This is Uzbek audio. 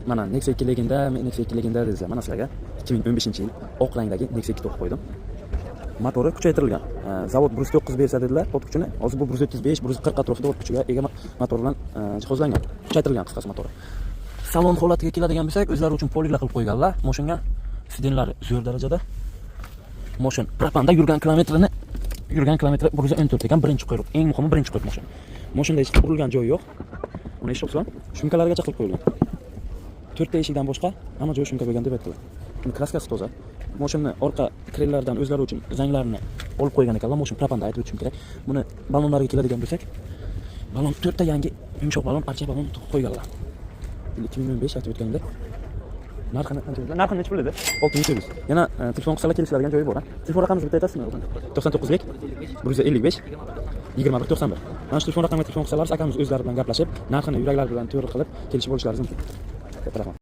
Mana Nexia 2 Legenda desa, mana sizlarga 2015-yil oq rangdagi Nexia 2 to'qib qo'ydim. Motori kuchaytirilgan. Zavod 109 bersa dedilar, o't kuchini. Hozir bu 135, 140 atrofida o't kuchiga ega motor bilan jihozlangan. Kuchaytirilgan qisqasi motori. Salon holatiga keladigan bo'lsak, o'zlari uchun poligla qilib qo'yganlar. Mashinga sidenlari zo'r darajada. Mashin propanda yurgan kilometri 114 ekan, birinchi quyruq. Eng muhimi birinchi quyruq mashin. Mashinda hech urilgan joyi yo'q. Buni eshitib turibsizlar? Shumkalargacha qilib qo'yilgan. 4 ta eshikdan boshqa hamma joy shumka bo'lgan deb aytdilar. Buni kraskasi toza. Mashinning orqa krellaridan o'zlari uchun zanglarni olib qo'ygan ekanlar. Mashin propanda aytib o'tishim kerak. Buni balonlarga keladigan bo'lsak, balon 4 ta yangi yumshoq balon, parcha balon to'qib qo'yganlar. 2015 aytib o'tganimda. Narxini qancha edi? Narxi necha pul edi? 6700. Yana telefon qilsalar kelishadigan joyi bor, ha. Telefon raqamingizni bitta aytasizmi? 99 155 2191. Mana shu telefon raqamiga telefon qilsalar, akamiz o'zlari bilan gaplashib, narxini yuraklari bilan to'g'ri qilib kelishib olishlaringiz mumkin. Katta rahmat.